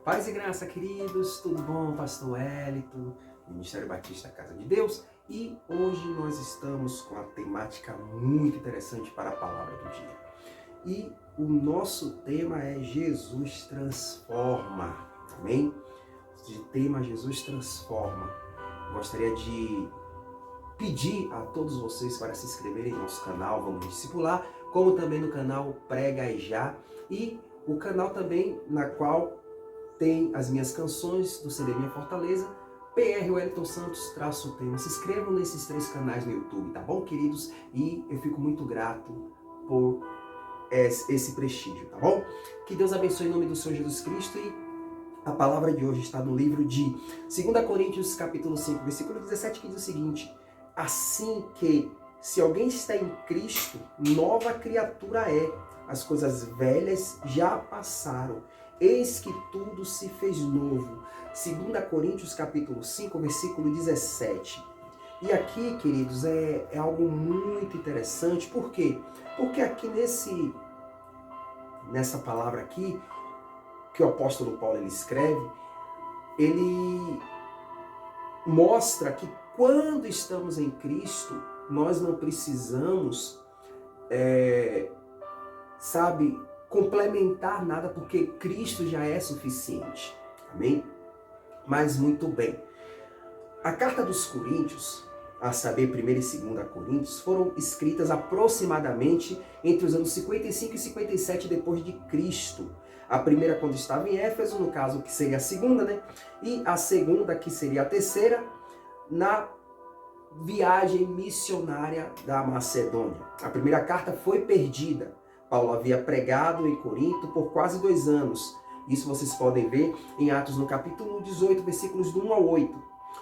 Paz e graça, queridos, tudo bom? Pastor Wellington, Ministério Batista Casa de Deus. E hoje nós estamos com uma temática muito interessante para a palavra do dia. E o nosso tema é Jesus transforma, amém? O tema Jesus transforma. Gostaria de pedir a todos vocês para se inscreverem no nosso canal Vamos Discipular, como também no canal Prega e Já, e o canal também na qual tem as minhas canções do CD Minha Fortaleza, PR Wellington Santos, traço o tema. Se inscrevam nesses 3 canais no YouTube, tá bom, queridos? E eu fico muito grato por esse prestígio, tá bom? Que Deus abençoe em nome do Senhor Jesus Cristo. E a palavra de hoje está no livro de 2 Coríntios, capítulo 5, versículo 17, que diz o seguinte: assim que, se alguém está em Cristo, nova criatura é. As coisas velhas já passaram. Eis que tudo se fez novo. 2 Coríntios capítulo 5, versículo 17. E aqui, queridos, é algo muito interessante. Por quê? Porque aqui nessa palavra aqui, que o apóstolo Paulo ele escreve, ele mostra que quando estamos em Cristo, nós não precisamos, complementar nada, porque Cristo já é suficiente. Amém? Mas muito bem. A carta dos Coríntios, a saber, 1 e 2 Coríntios, foram escritas aproximadamente entre os anos 55 e 57 depois de Cristo. A primeira quando estava em Éfeso, no caso que seria a segunda, né? E a segunda, que seria a terceira, na viagem missionária da Macedônia. A primeira carta foi perdida. Paulo havia pregado em Corinto por quase 2 anos. Isso vocês podem ver em Atos no capítulo 18, versículos do 1 ao 8.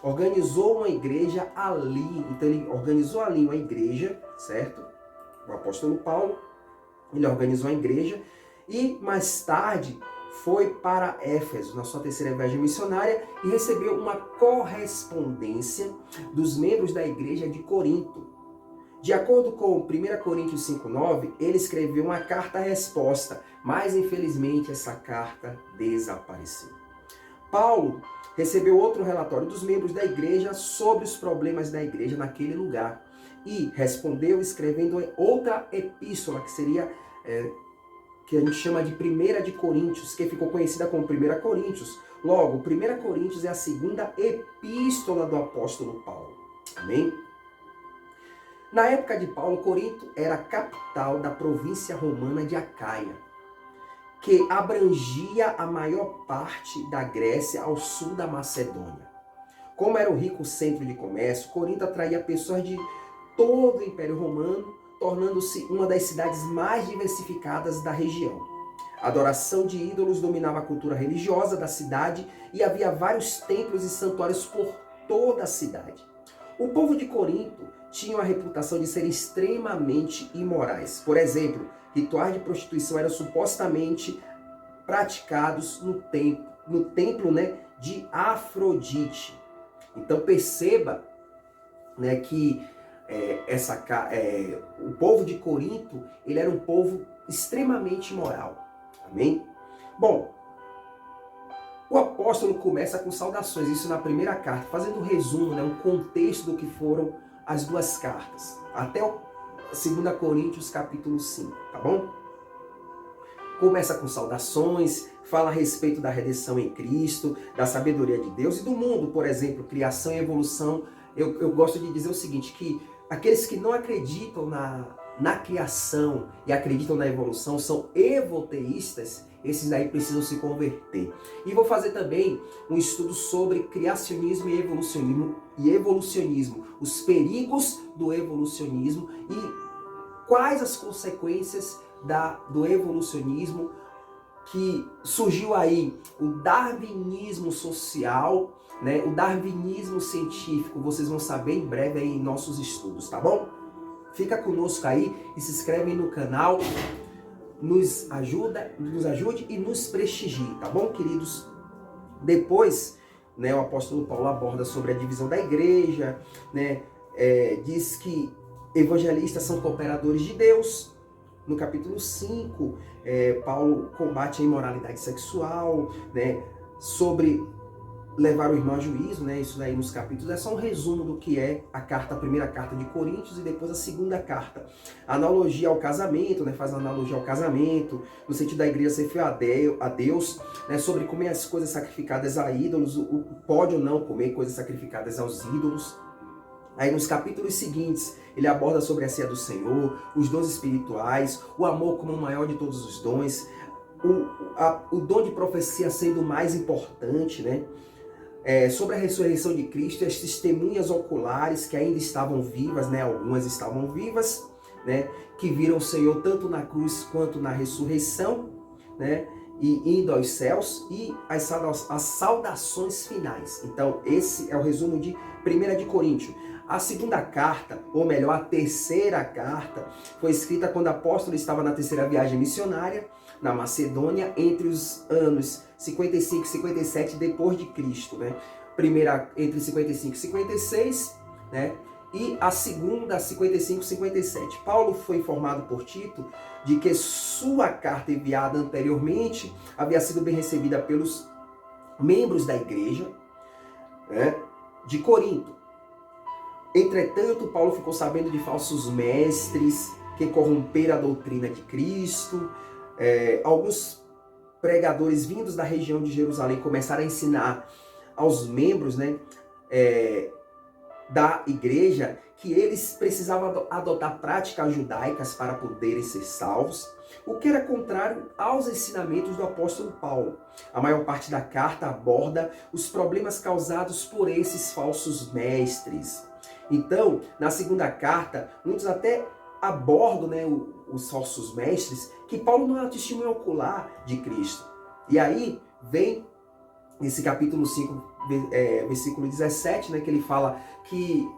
Organizou uma igreja ali. Então ele organizou ali uma igreja, certo? O apóstolo Paulo, ele organizou a igreja e mais tarde foi para Éfeso, na sua terceira viagem missionária, e recebeu uma correspondência dos membros da igreja de Corinto. De acordo com 1 Coríntios 5,9, ele escreveu uma carta-resposta, mas infelizmente essa carta desapareceu. Paulo recebeu outro relatório dos membros da igreja sobre os problemas da igreja naquele lugar e respondeu escrevendo outra epístola, que seria, que a gente chama de 1 de Coríntios, que ficou conhecida como 1 Coríntios. Logo, 1 Coríntios é a segunda epístola do apóstolo Paulo. Amém? Na época de Paulo, Corinto era a capital da província romana de Acaia, que abrangia a maior parte da Grécia ao sul da Macedônia. Como era um rico centro de comércio, Corinto atraía pessoas de todo o Império Romano, tornando-se uma das cidades mais diversificadas da região. A adoração de ídolos dominava a cultura religiosa da cidade e havia vários templos e santuários por toda a cidade. O povo de Corinto tinha a reputação de serem extremamente imorais. Por exemplo, rituais de prostituição eram supostamente praticados no templo, de Afrodite. Então perceba, que o povo de Corinto ele era um povo extremamente imoral. Amém? Bom, o apóstolo começa com saudações, isso na primeira carta, fazendo um resumo, um contexto do que foram as 2 cartas, até o 2 Coríntios capítulo 5, tá bom? Começa com saudações, fala a respeito da redenção em Cristo, da sabedoria de Deus e do mundo, por exemplo, criação e evolução. Eu gosto de dizer o seguinte, que aqueles que não acreditam na criação e acreditam na evolução são evoteístas. Esses daí precisam se converter. E vou fazer também um estudo sobre criacionismo e evolucionismo, os perigos do evolucionismo e quais as consequências do evolucionismo, que surgiu aí o darwinismo social, o darwinismo científico. Vocês vão saber em breve aí em nossos estudos, tá bom? Fica conosco aí e se inscreve no canal. Nos ajude e nos prestigie, tá bom, queridos? Depois, o apóstolo Paulo aborda sobre a divisão da igreja, diz que evangelistas são cooperadores de Deus. No capítulo 5, Paulo combate a imoralidade sexual, sobre levar o irmão a juízo, né? Isso daí nos capítulos é só um resumo do que é a primeira carta de Coríntios e depois a segunda carta. Analogia ao casamento, né? Faz analogia ao casamento, no sentido da igreja ser fiel a Deus, né? Sobre comer as coisas sacrificadas a ídolos, pode ou não comer coisas sacrificadas aos ídolos. Aí nos capítulos seguintes, ele aborda sobre a ceia do Senhor, os dons espirituais, o amor como o maior de todos os dons, o dom de profecia sendo o mais importante, né? Sobre a ressurreição de Cristo, as testemunhas oculares que ainda estavam vivas, né? Algumas estavam vivas, né? Que viram o Senhor tanto na cruz quanto na ressurreição, né? E indo aos céus, e as saudações finais. Então, esse é o resumo de 1 de Coríntios. A segunda carta, ou melhor, a terceira carta, foi escrita quando o apóstolo estava na terceira viagem missionária, na Macedônia, entre os anos 55 e 57 depois de Cristo, né? Primeira entre 55 e 56, né? E a segunda 55 e 57. Paulo foi informado por Tito de que sua carta enviada anteriormente havia sido bem recebida pelos membros da igreja, né, de Corinto. Entretanto, Paulo ficou sabendo de falsos mestres que corromperam a doutrina de Cristo. Alguns pregadores vindos da região de Jerusalém começaram a ensinar aos membros, né, da igreja que eles precisavam adotar práticas judaicas para poderem ser salvos, o que era contrário aos ensinamentos do apóstolo Paulo. A maior parte da carta aborda os problemas causados por esses falsos mestres. Então, na segunda carta, muitos até abordam, né, os falsos mestres, que Paulo não é uma testemunha ocular de Cristo. E aí vem esse capítulo 5, versículo 17, né, que ele fala que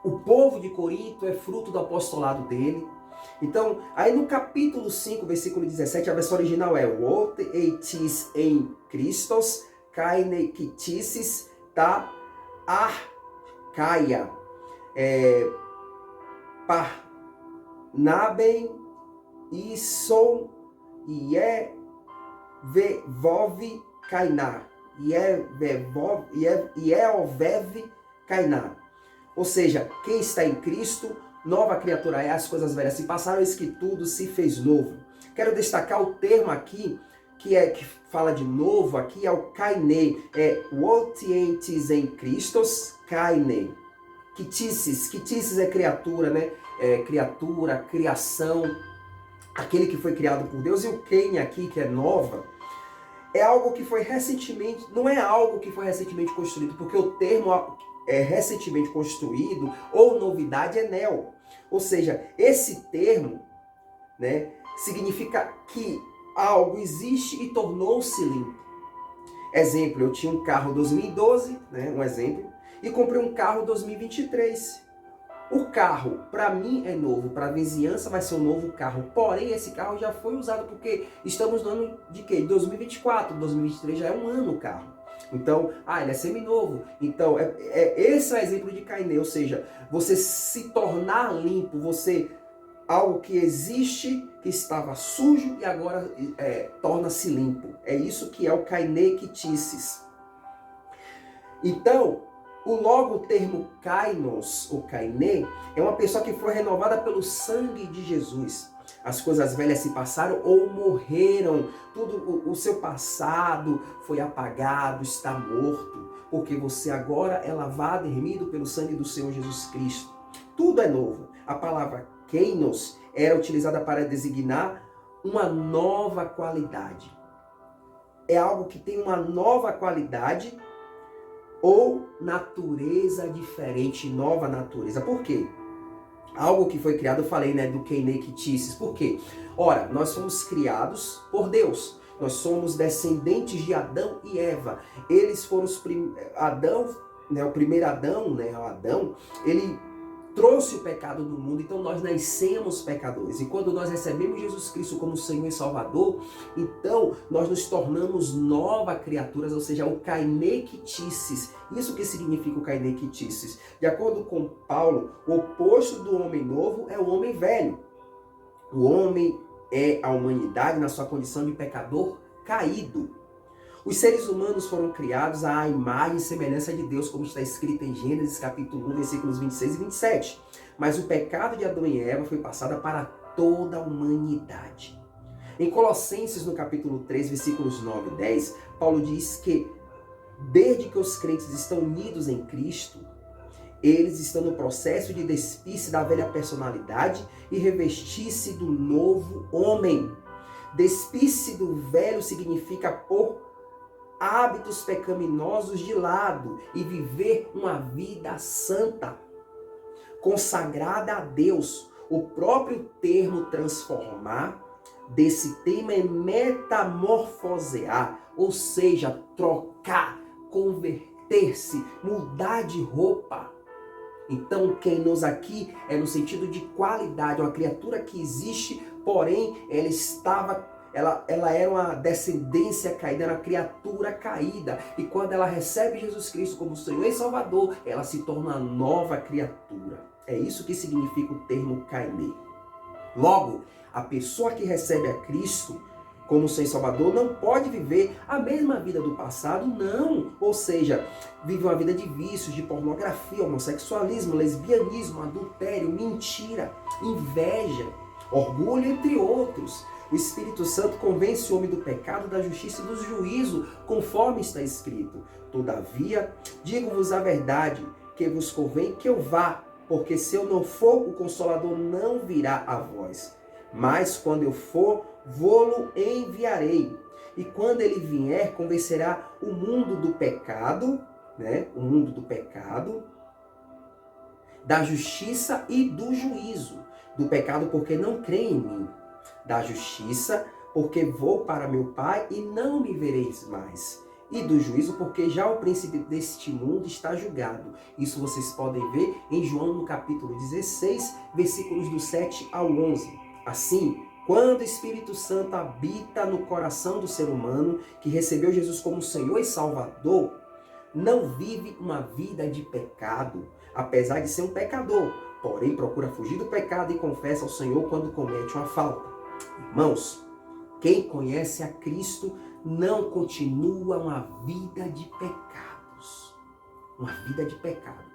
o povo de Corinto é fruto do apostolado dele. Então, aí no capítulo 5, versículo 17, a versão original é What it is in Christos, kaine kitisis ta arcaia, parnaben ison ievevov kainá, ieovev kainá. Ou seja, quem está em Cristo, nova criatura é, as coisas velhas se passaram, eis que tudo se fez novo. Quero destacar o termo aqui, que fala de novo aqui, é o kaine, what it is in Christos, kaine. Kitisis é criatura, né? Criatura, criação, aquele que foi criado por Deus. E o keine aqui, que é nova, é algo que foi recentemente, não é algo que foi recentemente construído, porque o termo recentemente construído ou novidade é neo. Ou seja, esse termo, né, significa que algo existe e tornou-se limpo. Exemplo, eu tinha um carro 2012, né, um exemplo, e comprei um carro 2023. O carro, para mim, é novo, para a vizinhança vai ser um novo carro. Porém, esse carro já foi usado porque estamos no ano de quê? 2024, 2023 já é um ano o carro. Então, ele é seminovo. Então, esse é o exemplo de kaine, ou seja, você se tornar limpo, algo que existe, que estava sujo e agora torna-se limpo. É isso que é o kaine kitisis. Então, o termo kainos, ou kaine, é uma pessoa que foi renovada pelo sangue de Jesus. As coisas velhas se passaram ou morreram. Tudo o seu passado foi apagado, está morto. Porque você agora é lavado e remido pelo sangue do Senhor Jesus Cristo. Tudo é novo. A palavra kainos era utilizada para designar uma nova qualidade. É algo que tem uma nova qualidade ou natureza diferente, nova natureza. Por quê? Algo que foi criado, eu falei, né, do kaine kitisis. Por quê? Ora, nós fomos criados por Deus. Nós somos descendentes de Adão e Eva. Eles foram Adão, né, o primeiro Adão, né, ele trouxe o pecado do mundo, então nós nascemos pecadores. E quando nós recebemos Jesus Cristo como Senhor e Salvador, então nós nos tornamos nova criaturas, ou seja, o kaine kitisis. Isso que significa o kaine kitisis? De acordo com Paulo, o oposto do homem novo é o homem velho. O homem é a humanidade na sua condição de pecador caído. Os seres humanos foram criados à imagem e semelhança de Deus, como está escrito em Gênesis capítulo 1, versículos 26 e 27. Mas o pecado de Adão e Eva foi passado para toda a humanidade. Em Colossenses, no capítulo 3, versículos 9 e 10, Paulo diz que desde que os crentes estão unidos em Cristo, eles estão no processo de despir-se da velha personalidade e revestir-se do novo homem. Despir-se do velho significa pôr hábitos pecaminosos de lado e viver uma vida santa, consagrada a Deus. O próprio termo transformar desse tema é metamorfosear, ou seja, trocar, converter-se, mudar de roupa. Então, kainos aqui é no sentido de qualidade, uma criatura que existe, porém ela era uma descendência caída, era uma criatura caída. E quando ela recebe Jesus Cristo como Senhor e Salvador, ela se torna uma nova criatura. É isso que significa o termo kainê. Logo, a pessoa que recebe a Cristo como Senhor e Salvador não pode viver a mesma vida do passado, não. Ou seja, vive uma vida de vícios, de pornografia, homossexualismo, lesbianismo, adultério, mentira, inveja, orgulho, entre outros. O Espírito Santo convence o homem do pecado, da justiça e do juízo, conforme está escrito. Todavia, digo-vos a verdade, que vos convém que eu vá, porque se eu não for, o Consolador não virá a vós. Mas quando eu for, vô-lo enviarei. E quando ele vier, convencerá o mundo do pecado, o mundo do pecado, da justiça e do juízo. Do pecado porque não crê em mim. Da justiça porque vou para meu Pai e não me vereis mais. E do juízo porque já o príncipe deste mundo está julgado. Isso vocês podem ver em João no capítulo 16, versículos do 7 ao 11. Assim, quando o Espírito Santo habita no coração do ser humano, que recebeu Jesus como Senhor e Salvador, não vive uma vida de pecado, apesar de ser um pecador, porém procura fugir do pecado e confessa ao Senhor quando comete uma falta. Irmãos, quem conhece a Cristo não continua uma vida de pecados, uma vida de pecado,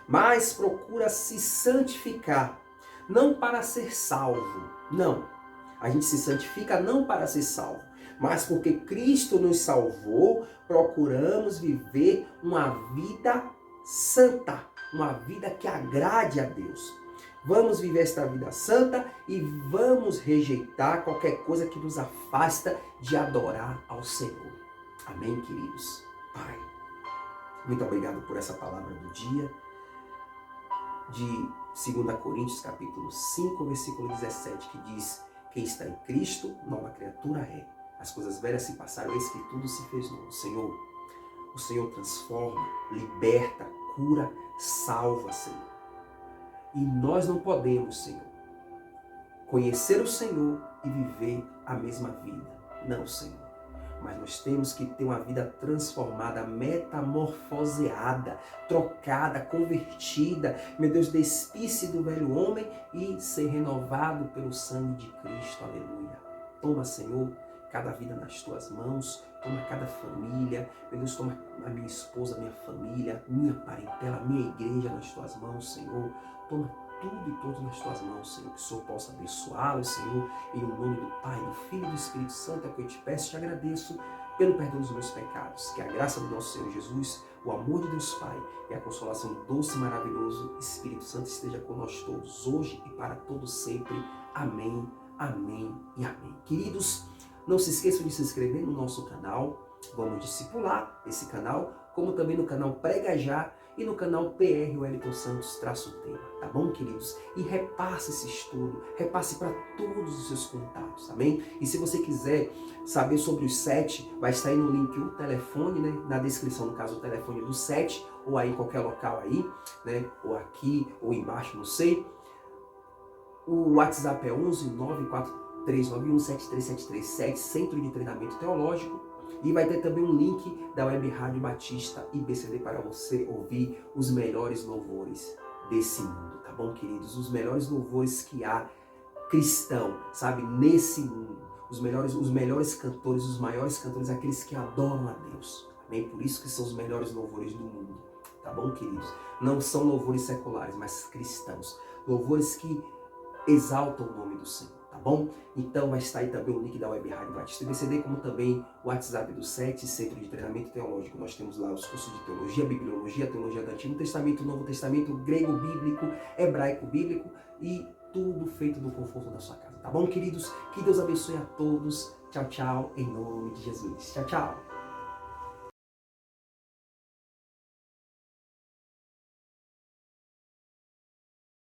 mas procura se santificar, não para ser salvo, não. A gente se santifica não para ser salvo, mas porque Cristo nos salvou, procuramos viver uma vida santa, uma vida que agrade a Deus. Vamos viver esta vida santa e vamos rejeitar qualquer coisa que nos afasta de adorar ao Senhor. Amém, queridos? Pai, muito obrigado por essa palavra do dia de 2 Coríntios capítulo 5, versículo 17, que diz: quem está em Cristo, nova criatura é. As coisas velhas se passaram, eis que tudo se fez novo. Senhor, o Senhor transforma, liberta, cura, salva, Senhor. E nós não podemos, Senhor, conhecer o Senhor e viver a mesma vida. Não, Senhor. Mas nós temos que ter uma vida transformada, metamorfoseada, trocada, convertida. Meu Deus, despir-se do velho homem e ser renovado pelo sangue de Cristo. Aleluia. Toma, Senhor, cada vida nas tuas mãos. Toma cada família. Meu Deus, toma a minha esposa, a minha família, minha parentela, minha igreja nas tuas mãos, Senhor. Toma tudo e todos nas tuas mãos, Senhor, que o Senhor possa abençoá-los, Senhor, em nome do Pai, do Filho e do Espírito Santo, é o que eu te peço e te agradeço pelo perdão dos meus pecados. Que a graça do nosso Senhor Jesus, o amor de Deus Pai e a consolação do doce e maravilhoso Espírito Santo esteja conosco todos, hoje e para todos sempre. Amém, amém e amém. Queridos, não se esqueçam de se inscrever no nosso canal. Vamos discipular esse canal, como também no canal Prega Já e no canal PR Wellington Santos _tema, tá bom, queridos? E repasse esse estudo, repasse para todos os seus contatos, amém? E se você quiser saber sobre os 7, vai estar aí no link o telefone, na descrição, no caso, o telefone do 7, ou aí em qualquer local aí, ou aqui, ou embaixo, não sei. O WhatsApp é 11 94391 73737, Centro de Treinamento Teológico. E vai ter também um link da Web Rádio Batista IBCD para você ouvir os melhores louvores desse mundo, tá bom, queridos? Os melhores louvores que há cristão, sabe, nesse mundo. os melhores cantores, os maiores cantores, aqueles que adoram a Deus. Amém? Por isso que são os melhores louvores do mundo. Tá bom, queridos? Não são louvores seculares, mas cristãos. Louvores que exaltam o nome do Senhor, tá bom? Então vai estar aí também o link da Web Rádio Batista BCD, como também o WhatsApp do SET, Centro de Treinamento Teológico. Nós temos lá os cursos de teologia, bibliologia, teologia do Antigo Testamento, Novo Testamento, grego bíblico, hebraico bíblico e tudo feito no conforto da sua casa, tá bom, queridos? Que Deus abençoe a todos. Tchau, tchau, em nome de Jesus. Tchau, tchau.